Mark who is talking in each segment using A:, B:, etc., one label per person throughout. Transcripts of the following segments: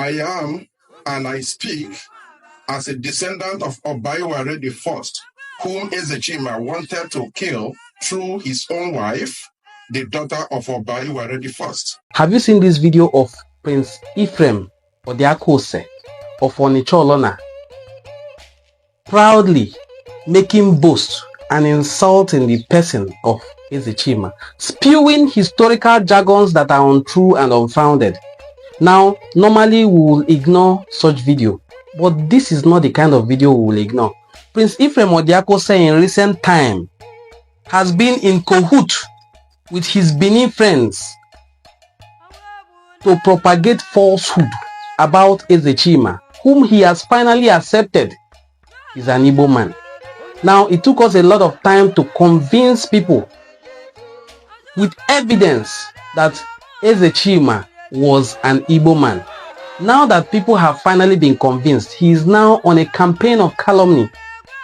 A: I am and I speak as a descendant of Obaiware the First, whom Ezechima wanted to kill through his own wife, the daughter of Obaiware the First.
B: Have you seen this video of Prince Ephraim Odiakaose of Onicholona proudly making boast and insulting the person of Ezechima, spewing historical jargons that are untrue and unfounded? Now, normally we will ignore such video, but this is not the kind of video we will ignore. Prince Ephraim Odiakaose in recent time has been in cahoots with his Benin friends to propagate falsehood about Ezechima, whom he has finally accepted is an Igbo man. Now, it took us a lot of time to convince people with evidence that Ezechima was an Igbo man. Now that people have finally been convinced, he is now on a campaign of calumny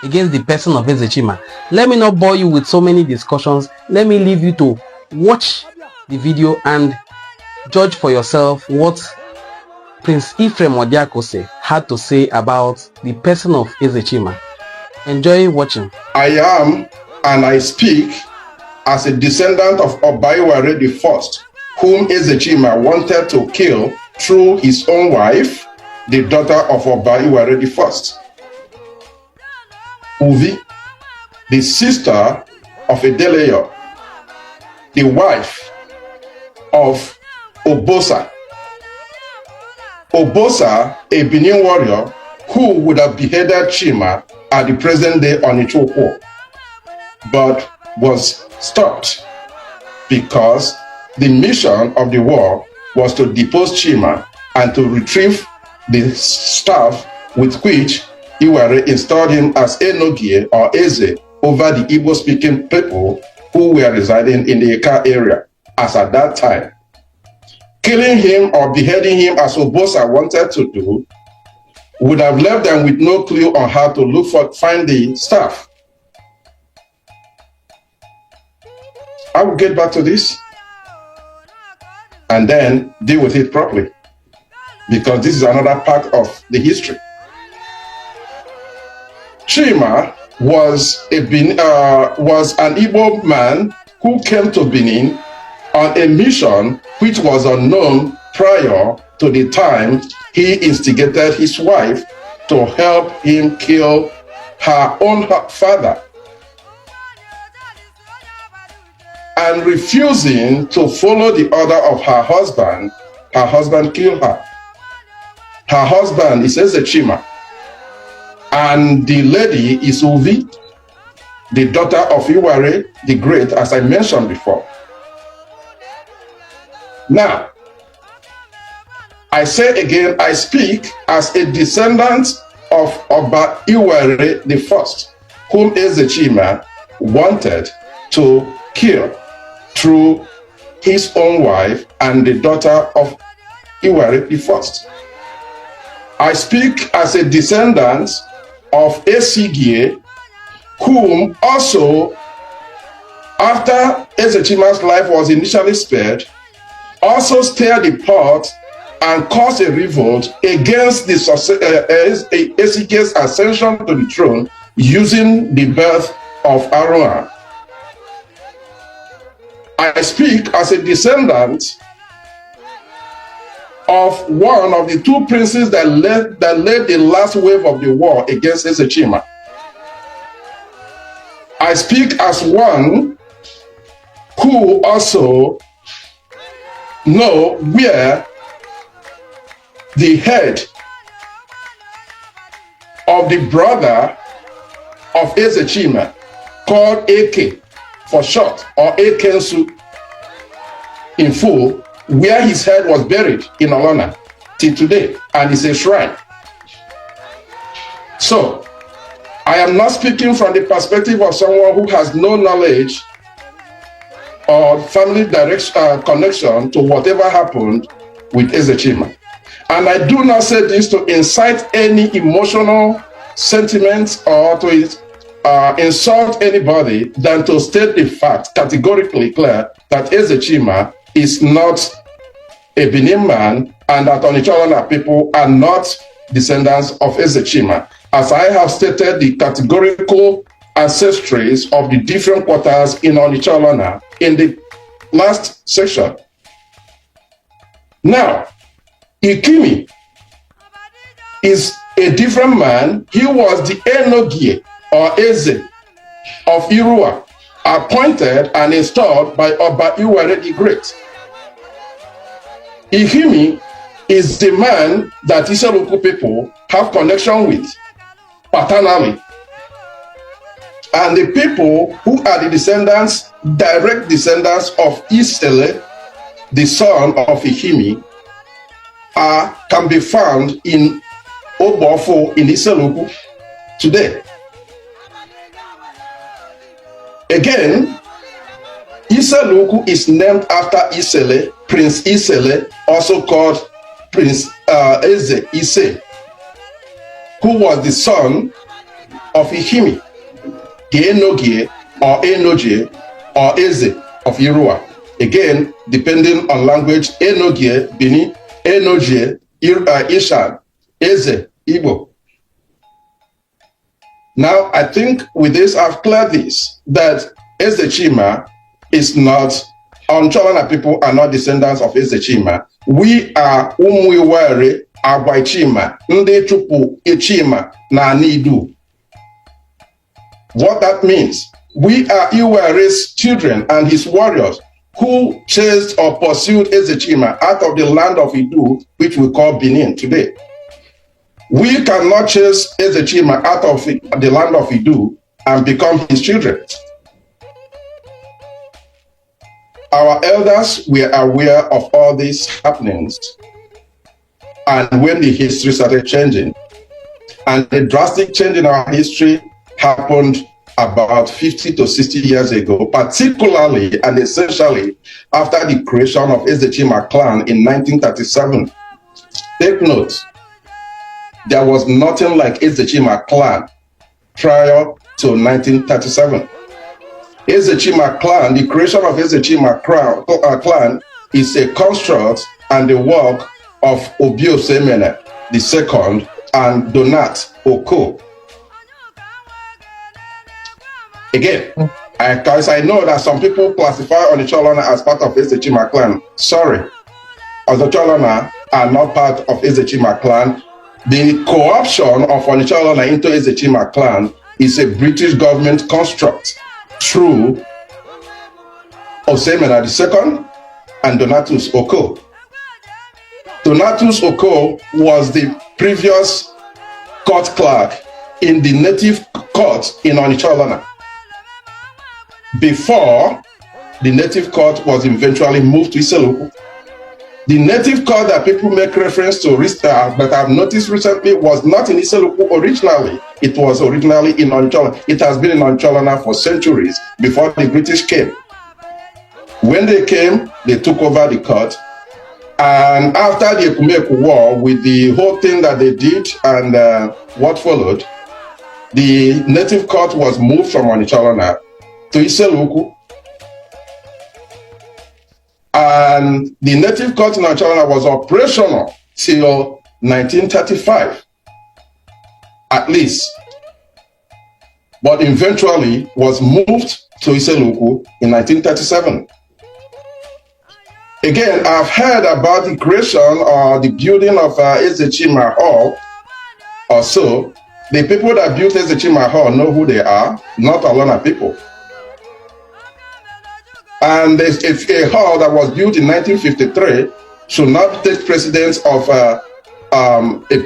B: against the person of Ezechima. Let me not bore you with so many discussions. Let me leave you to watch the video and judge for yourself what Prince Ephraim Odiakaose had to say about the person of Ezechima. Enjoy watching.
A: I am and I speak as a descendant of Obaiware the First, whom Ezechima wanted to kill through his own wife, the daughter of Obaiware the First. Uvi, the sister of Edeleyo, the wife of Obosa. Obosa, a Benin warrior who would have beheaded Chima at the present day Onichokwo, but was stopped because the mission of the war was to depose Chima and to retrieve the staff with which Iware installed him as Enogie or Eze over the Igbo-speaking people who were residing in the Eka area as at that time. Killing him or beheading him as Obosa wanted to do would have left them with no clue on how to find the staff. I will get back to this and then deal with it properly, because this is another part of the history. Chima was an Igbo man who came to Benin on a mission which was unknown prior to the time he instigated his wife to help him kill her own father, and refusing to follow the order of her husband killed her. Her husband is Ezechima, and the lady is Uvi, the daughter of Iware the Great, as I mentioned before. Now, I say again, I speak as a descendant of Oba Iware the First, whom Ezechima wanted to kill through his own wife and the daughter of Iware the First. I speak as a descendant of Esigie, whom also, after Ezechima's life was initially spared, also stirred the pot and caused a revolt against the Esigie's ascension to the throne using the birth of Aroa. I speak as a descendant of one of the two princes that led the last wave of the war against Ezechima. I speak as one who also know where the head of the brother of Ezechima, called Eke for short, or Ekensu in full, where his head was buried in Olona till today, and is a shrine. So, I am not speaking from the perspective of someone who has no knowledge or family connection to whatever happened with Ezechima. And I do not say this to incite any emotional sentiments or to insult anybody, than to state the fact categorically clear that Ezechima is not a Benin man, and that Onitsholana people are not descendants of Ezechima. As I have stated, the categorical ancestries of the different quarters in Onitsholana in the last section. Now, Ikimi is a different man. He was the Enogie or Eze of Irua, appointed and installed by Oba Iwere the Great. Ikimi is the man that Iseluku people have connection with paternally. And the people who are the descendants, direct descendants of Isele, the son of Ikimi, can be found in Obofo in Iseluku today. Again, Iseluku is named after Isele, Prince Isele, also called Prince Ise, who was the son of Ikimi, the Enogie or Enoje or Eze of Irua. Again, depending on language, Enogie, Bini, Enoje, Ishan, Eze, Igbo. Now, I think with this, I've cleared this, that Ezechima is not, Onitsholana people are not descendants of Ezechima. We are Umuiwere, Agwaichima, Nde Chupu, Ichima, na Nidu. What that means, we are Iwere's children and his warriors who chased or pursued Ezechima out of the land of Idu, which we call Benin today. We cannot chase Ezechima out of the land of Idu and become his children. Our elders were aware of all these happenings, and when the history started changing, and the drastic change in our history happened about 50 to 60 years ago, particularly and essentially after the creation of Ezechima clan in 1937. Take note, there was nothing like Ezechima clan prior to 1937. Ezechima clan, the creation of Ezechima clan is a construct and the work of Obio Semene II and Donat Oko. Again, because I know that some people classify Onitsholana as part of Ezechima clan. Sorry, Onitsholana are not part of Ezechima clan. The co-option of Onitsholana into Ezechima clan is a British government construct through Osemena II and Donatus Oko. Donatus Oko was the previous court clerk in the native court in Onitsholana before the native court was eventually moved to Iseluku. The native court that people make reference to that I've noticed recently was not in Iseluku originally. It was originally in Onitsholana. It has been in Onitsholana for centuries before the British came. When they came, they took over the court. And after the Ekumeku War, with the whole thing that they did and what followed, the native court was moved from Onitsholana to Iseluku. And the native court in Onitsholana was operational till 1935, at least. But eventually was moved to Iseluku in 1937. Again, I've heard about the creation or the building of Ezechima Hall or so. The people that built Ezechima Hall know who they are, not Olona people. And there's a hall that was built in 1953 should not take precedence of a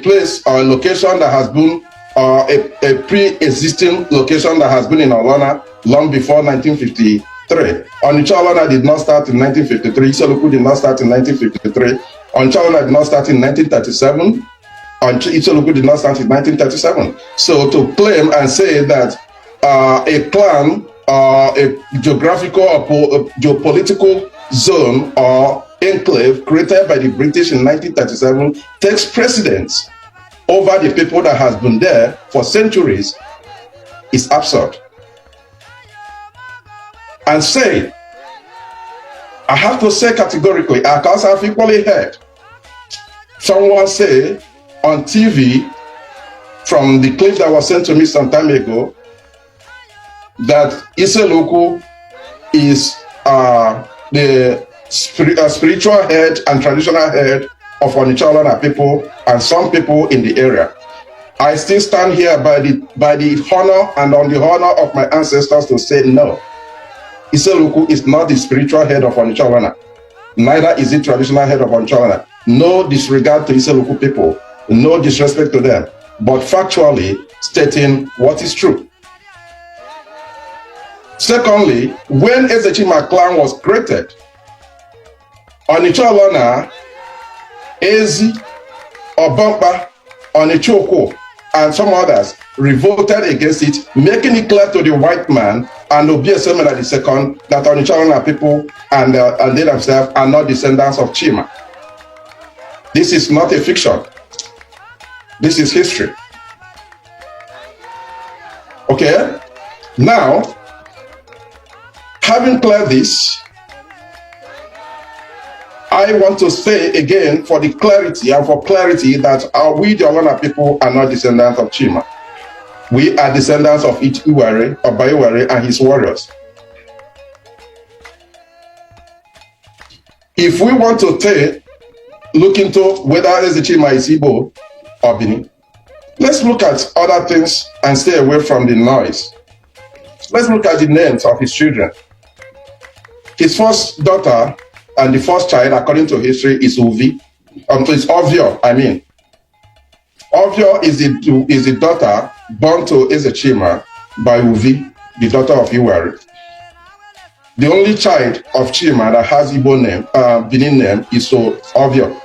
A: place or a location that has been a pre-existing location that has been in Olona long before 1953. Onitsholana did not start in 1953. Iseluku did not start in 1953. Onitsholana did not start in 1937. Iseluku did not start in 1937. So to claim and say that a clan a geographical or geopolitical zone or enclave created by the British in 1937 takes precedence over the people that has been there for centuries is absurd. And say I have to say categorically, because I've equally heard someone say on TV from the clip that was sent to me some time ago that Iseluku is the spiritual head and traditional head of Onitsha people and some people in the area. I still stand here by the honor and on the honor of my ancestors to say no. Iseluku is not the spiritual head of Onitsha. Neither is it traditional head of Onitsha. No disregard to Iseluku people, no disrespect to them, but factually stating what is true. Secondly, when Ezechima clan was created, Onitsha, Ezi, Obampa, Onichoko, and some others revolted against it, making it clear to the white man and Obieseme II that Onitsha people and they themselves are not descendants of Chima. This is not a fiction. This is history. Okay? Now, having cleared this, I want to say again for the clarity and for clarity that we, the Olona people, are not descendants of Chima. We are descendants of Iwere, of Bayewere and his warriors. If we want to look into whether Ezechima is Igbo or Benin, let's look at other things and stay away from the noise. Let's look at the names of his children. His first daughter and the first child, according to history, is Uvi. It's Ovio, I mean. Ovio is the daughter born to Ezechima by Uvi, the daughter of Iwere. The only child of Chima that has Igbo name, Benin name, is Ovio.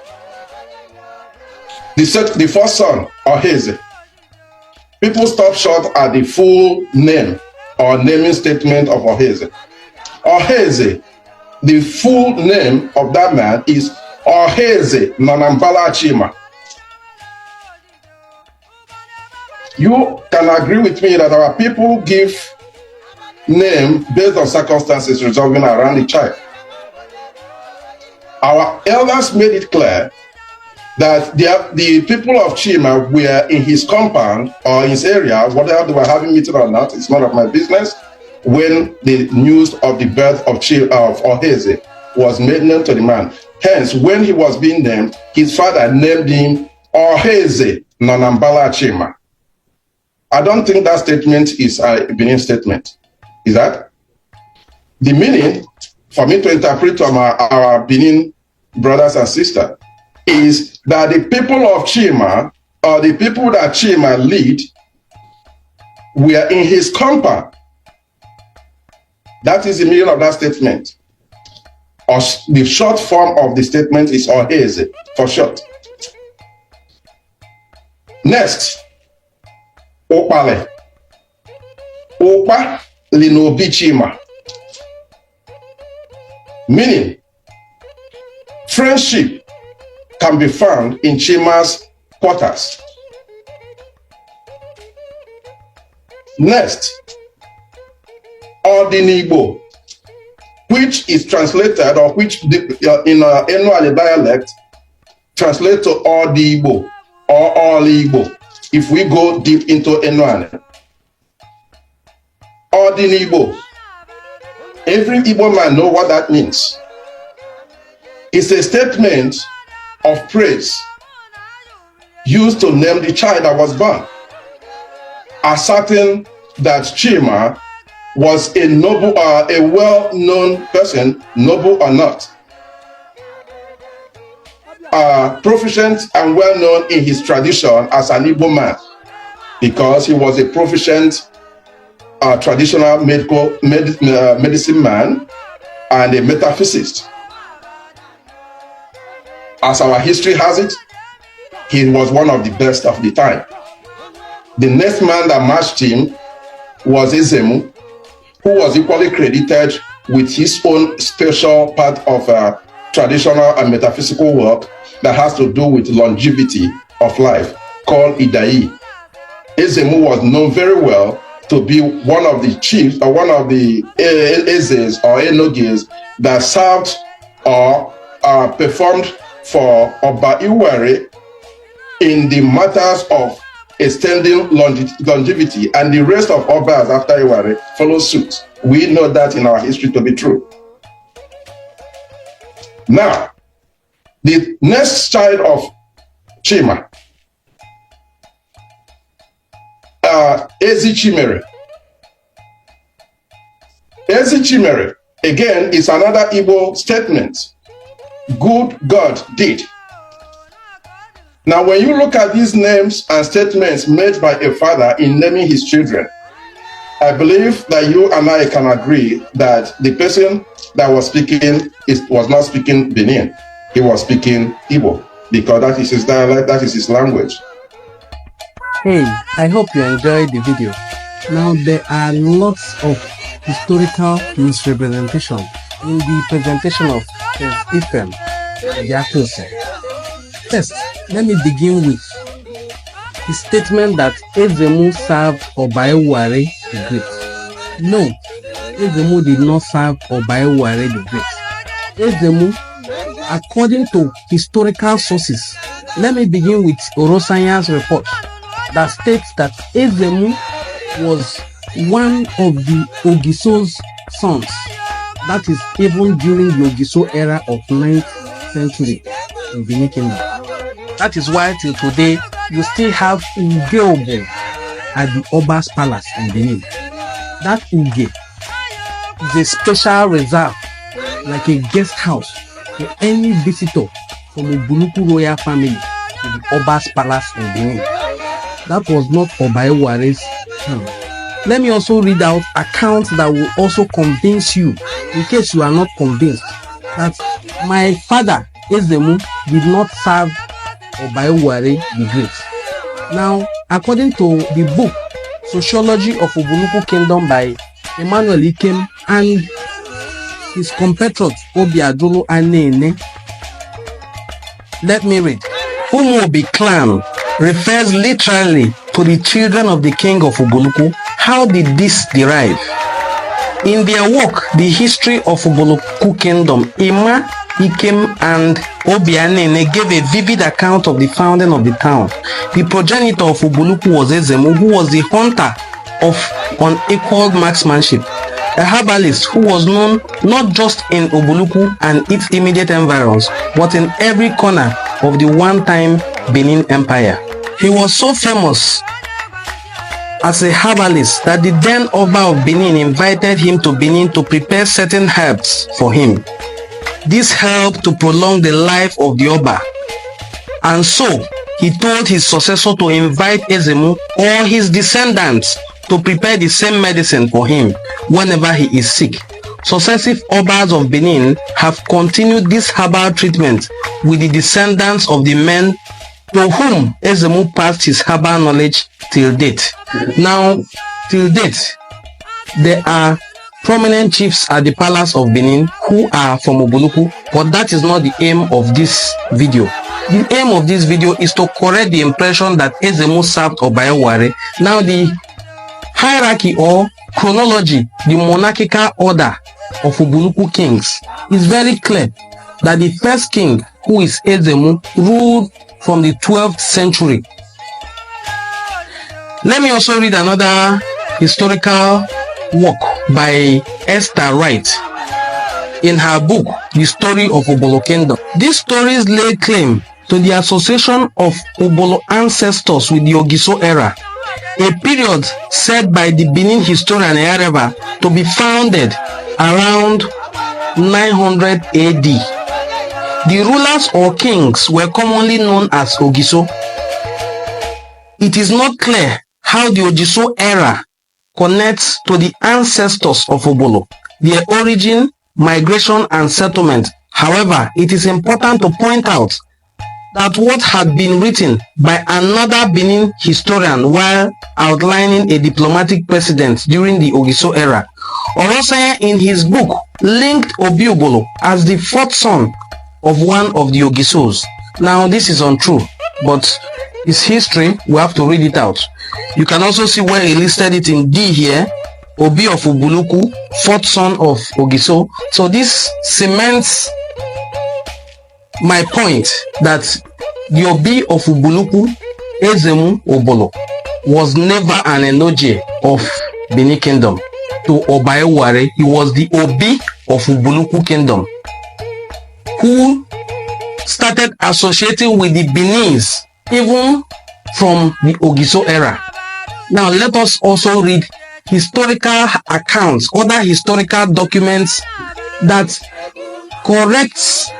A: The first son, Oheze. People stop short at the full name or naming statement of Oheze. Oheze, the full name of that man is Oheze Nanambala Chima. You can agree with me that our people give name based on circumstances resolving around the child. Our elders made it clear that the people of Chima were in his compound or his area, whether they were having meeting or not, it's none of my business, when the news of the birth of Oheze was made known to the man. Hence, when he was being named, his father named him Oheze Nanambala Chima. I don't think that statement is a Benin statement. Is that? The meaning, for me to interpret from our Benin brothers and sisters, is that the people of Chima, or the people that Chima lead, were in his compound. That is the meaning of that statement. Or the short form of the statement is Oheze, for short. Next, Opale. Opa linobi Chima. Meaning, friendship can be found in Chima's quarters. Next, Odinigbo, which is translated, or which in Enuani dialect translates to Odigbo or Oligbo, if we go deep into Enuani. Odinigbo. Every Igbo man knows what that means. It's a statement of praise used to name the child that was born, asserting that Chima was a noble, a well-known person, noble or not, proficient and well-known in his tradition as an Igbo man, because he was a proficient traditional medicine man and a metaphysicist. As our history has it, he was one of the best of the time. The next man that matched him was Ezemu, who was equally credited with his own special part of traditional and metaphysical work that has to do with longevity of life, called Idai. Ezemu was known very well to be one of the chiefs or one of the Ezes or Enoges that served or performed for Oba Iwere in the matters of extending longevity, and the rest of Obas after Iwere follow suit. We know that in our history to be true. Now, the next child of Chima, Ezechima. Ezechima, again, is another Igbo statement. Good God did. Now, when you look at these names and statements made by a father in naming his children, I believe that you and I can agree that the person that was speaking was not speaking Benin. He was speaking Igbo, because that is his dialect, that is his language.
B: Hey, I hope you enjoyed the video. Now, there are lots of historical misrepresentation in the presentation of Prince Ephraim Nwabuokei. First, let me begin with the statement that Ezemu served Oba Iwere the Great. No, Ezemu did not serve Oba Iwere the Great. Ezemu, according to historical sources, let me begin with Orosanya's report that states that Ezemu was one of the Ogiso's sons. That is even during the Ogiso era of 9th century in Benin Kingdom. That is why till today you still have Uge at the Oba's Palace in Benin. That Uge is a special reserve, like a guest house for any visitor from the Ubuluku royal family to the Oba's Palace in Benin. That was not Oba Iware's town. Let me also read out accounts that will also convince you, in case you are not convinced, that my father Ezemu did not serve Oba Iwere the Great. Now, according to the book Sociology of Ubuluku Kingdom by Emmanuel Ikem and his compatriot Obiadulu Anene, let me read. Umuobi clan refers literally to the children of the king of Ubuluku. How did this derive? In their work, The History of Ubuluku Kingdom, Ima, Ikem, and Obianene gave a vivid account of the founding of the town. The progenitor of Ubuluku was Ezemu, who was the hunter of unequaled marksmanship, a herbalist who was known not just in Ubuluku and its immediate environs, but in every corner of the one-time Benin Empire. He was so famous as a herbalist that the then Oba of Benin invited him to Benin to prepare certain herbs for him. This helped to prolong the life of the Oba, and so he told his successor to invite Ezemu or his descendants to prepare the same medicine for him whenever he is sick. Successive Obas of Benin have continued this herbal treatment with the descendants of the men to whom Ezemu passed his herbal knowledge till date. Now, till date, there are prominent chiefs at the palace of Benin who are from Ubuluku, but that is not the aim of this video. The aim of this video is to correct the impression that Ezemu served Oba Iwere. Now, the hierarchy or chronology, the monarchical order of Ubuluku kings, is very clear that the first king, who is Ezemu, ruled from the 12th century. Let me also read another historical work by Esther Wright in her book, The Story of Ubolo Kingdom. These stories lay claim to the association of Ubolo ancestors with the Ogiso era, a period said by the Benin historian Eyareva to be founded around 900 AD. The rulers or kings were commonly known as Ogiso. It is not clear how the Ogiso era connects to the ancestors of Ubolo, their origin, migration, and settlement. However, it is important to point out that what had been written by another Benin historian while outlining a diplomatic precedent during the Ogiso era, Orosanya in his book linked Obiubolo as the fourth son of one of the Ogisos. Now, this is untrue, but it's history, we have to read it out. You can also see where he listed it in D here, Obi of Ubuluku, fourth son of Ogiso. So this cements my point that the Obi of Ubuluku, Ezemu Obolo, was never an Enoje of Benin Kingdom to Oba Eware. He was the Obi of Ubuluku Kingdom, who started associating with the Benins even from the Ogiso era. Now let us also read historical accounts, other historical documents that corrects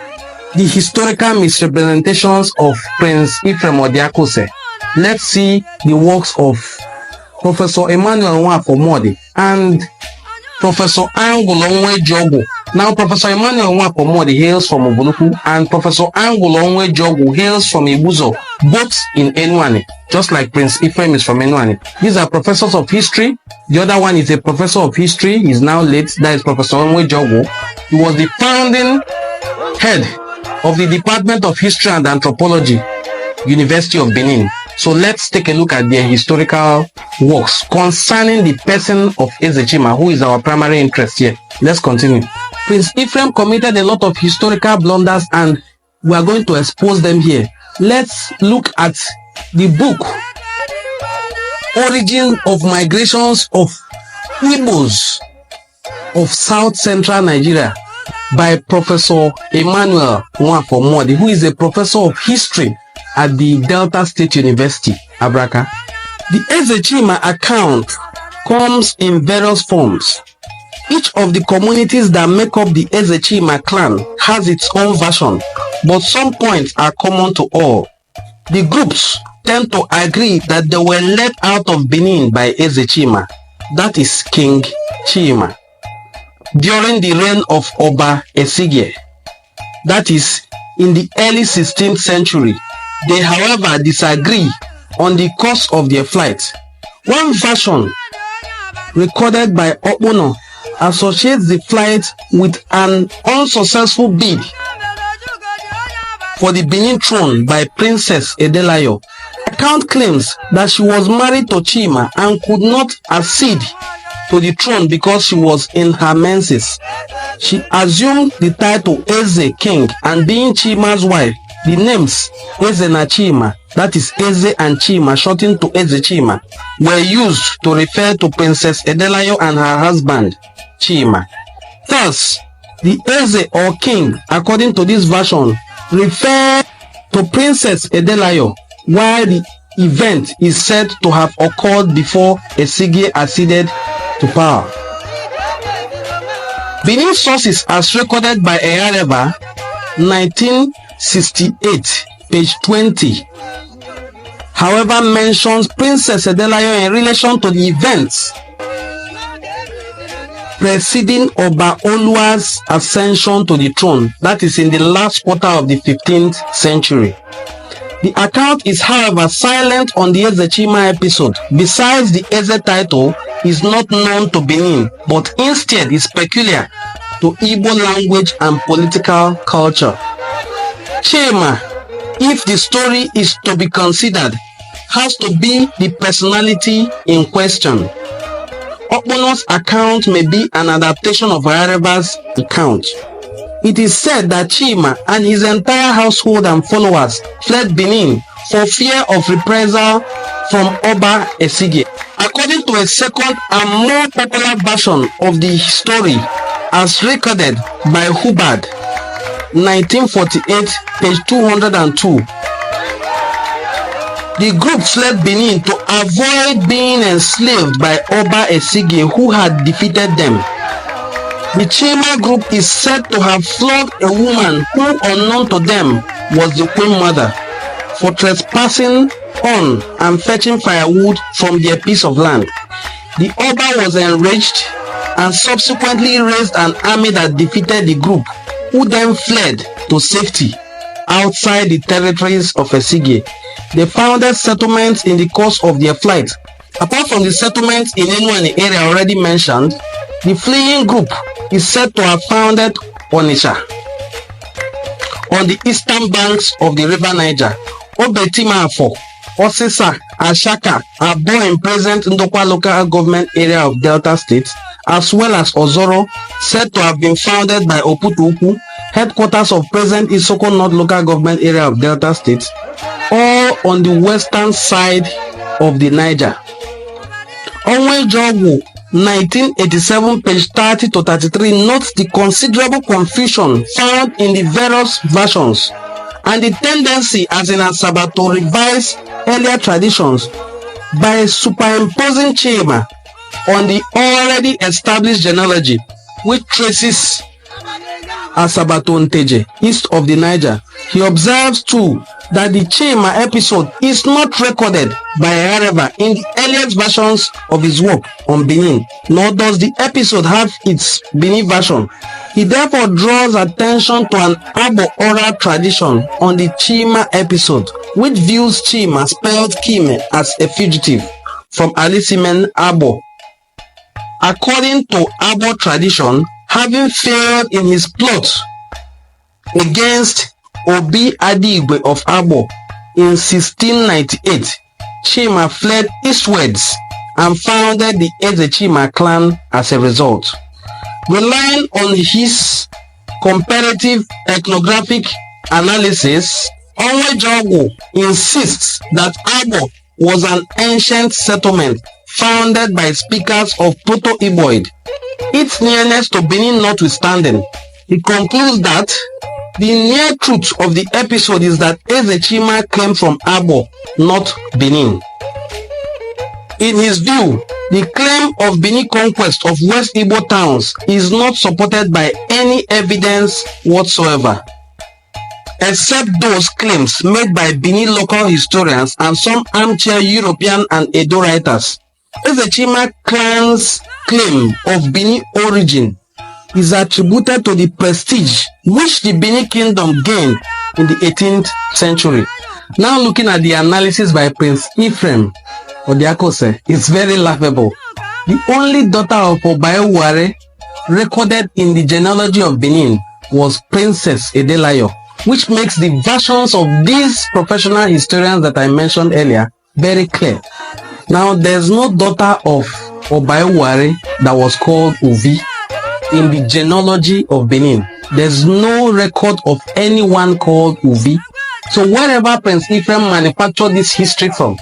B: the historical misrepresentations of Prince Ephraim Odiakaose. Let's see the works of Professor Emmanuel Nwabuokei and Professor Angulo Nwejogu. Now, Professor Emmanuel Nwabuokei hails from Ubuluku and Professor Angulo Nwejogu hails from Ibuzo, both in Enuani, just like Prince Ephraim is from Enuani. These are professors of history. The other one is a professor of history. He's now late. That is Professor Nwejogu. He was the founding head of the Department of History and Anthropology, University of Benin. So let's take a look at their historical works concerning the person of Ezechima, who is our primary interest here. Let's continue. Prince Ephraim committed a lot of historical blunders and we are going to expose them here. Let's look at the book, Origin of Migrations of Igbos of South Central Nigeria by Professor Emmanuel Nwabuokei, who is a professor of history at the Delta State University, Abraka. The Ezechima account comes in various forms. Each of the communities that make up the Ezechima clan has its own version, but some points are common to all. The groups tend to agree that they were led out of Benin by Ezechima, that is King Chima, during the reign of Oba Esige, that is in the early 16th century. They, however, disagree on the cause of their flight. One version, recorded by Okpono, associates the flight with an unsuccessful bid for the Benin throne by Princess Edelayo. Account claims that she was married to Chima and could not accede to the throne because she was in her menses. She assumed the title Eze King, and being Chima's wife, the names Eze na Chima, that is Eze and Chima, shortened to Ezechima, were used to refer to Princess Edelayo and her husband, Chima. Thus, the Eze or King, according to this version, refer to Princess Edelayo, while the event is said to have occurred before Esige acceded to power. Benin sources as recorded by Eyareba, 1968, page 20, however, mentions Princess Edelayo in relation to the events preceding Oba Oluwa's ascension to the throne, that is in the last quarter of the 15th century. The account is, however, silent on the Ezechima episode. Besides, the Eze title is not known to Benin, but instead is peculiar to Igbo language and political culture. Chima, if the story is to be considered, has to be the personality in question. Okpono's account may be an adaptation of Ayareba's account. It is said that Chima and his entire household and followers fled Benin for fear of reprisal from Oba Esige. According to a second and more popular version of the story, as recorded by Hubbard, 1948, page 202, the group fled Benin to avoid being enslaved by Oba Esige, who had defeated them. The Chima group is said to have flogged a woman who, unknown to them, was the Queen Mother for trespassing on and fetching firewood from their piece of land. The Oba was enraged and subsequently raised an army that defeated the group, who then fled to safety outside the territories of Esige. They founded settlements in the course of their flight. Apart from the settlements in Enuani area already mentioned, the fleeing group is said to have founded Onitsha on the eastern banks of the river Niger. Obetimafo, Osisa, Ashaka are born in present Ndokwa local government area of Delta State, as well as Ozoro, said to have been founded by Oputuku, headquarters of present Isoko North local government area of Delta State, all on the western side of the Niger. Onwejogu 1987 page 30 to 33 notes the considerable confusion found in the various versions and the tendency as in Asaba to revise earlier traditions by superimposing Chima on the already established genealogy which traces Asaba to Nteje east of the Niger. He observes too that the Chima episode is not recorded by Areva in the earliest versions of his work on Benin, nor does the episode have its Benin version. He therefore draws attention to an Abo oral tradition on the Chima episode, which views Chima, spelled Kime, as a fugitive from Alisimen Abo. According to Abo tradition, having failed in his plot against Obi Adigwe of Abo in 1698, Chima fled eastwards and founded the Ezechima clan as a result. Relying on his comparative ethnographic analysis, Onwejogu insists that Abo was an ancient settlement founded by speakers of Proto-Igbo. Its nearness to Benin notwithstanding, he concludes that the near truth of the episode is that Ezechima came from Abo, not Benin. In his view, the claim of Benin conquest of West Igbo towns is not supported by any evidence whatsoever, except those claims made by Benin local historians and some armchair European and Edo writers. Ezechima clan's claim of Benin origin is attributed to the prestige which the Benin Kingdom gained in the 18th century. Now looking at the analysis by Prince Ephraim Odiakaose, it's very laughable. The only daughter of Obaeware recorded in the genealogy of Benin was Princess Edelayo, which makes the versions of these professional historians that I mentioned earlier very clear. Now, there's no daughter of Obaeware that was called Uvi in the genealogy of Benin. There's no record of anyone called Uvi. So wherever Prince Ephraim manufactured this history from,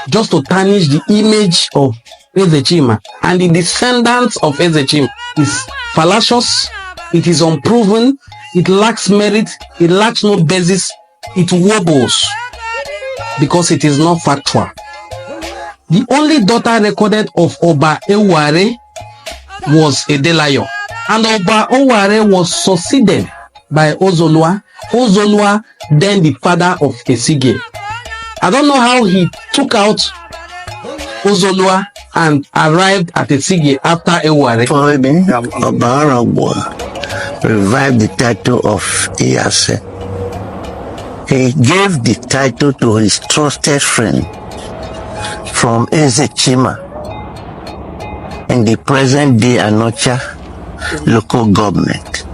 B: just to tarnish the image of Ezechima and the descendants of Ezechima, is fallacious, it is unproven, it lacks merit, it lacks no basis, it wobbles because it is not factual. The only daughter recorded of Oba Eware was Edelayo, and Oba Eware was succeeded by Ozolua. Ozolua, then the father of Esige. I don't know how he took out Ozolua and arrived at Esige after Eware.
C: Oba Eware revived the title of Iyase. He gave the title to his trusted friend from Ezechima in the present-day Anocha local government.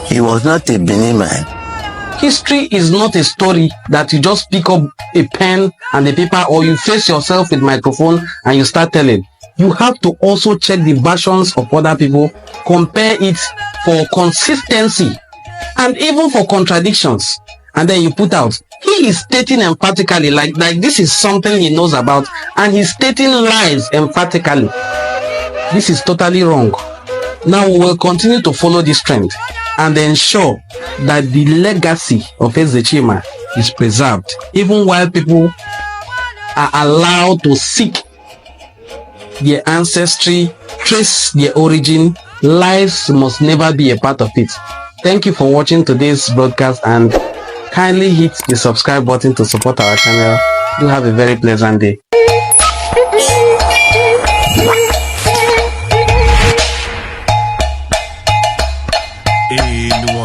C: He was not a Benin man.
B: History is not a story that you just pick up a pen and a paper, or you face yourself with microphone and you start telling. You have to also check the versions of other people, compare it for consistency and even for contradictions, and then you put out. He is stating emphatically like this is something he knows about, and he's stating lies emphatically. This is totally wrong. Now we will continue to follow this trend and ensure that the legacy of Ezechima is preserved, even while people are allowed to seek their ancestry, trace their origin. Lies must never be a part of it. Thank you for watching today's broadcast, and kindly hit the subscribe button to support our channel. Do have a very pleasant day.
D: Enuani.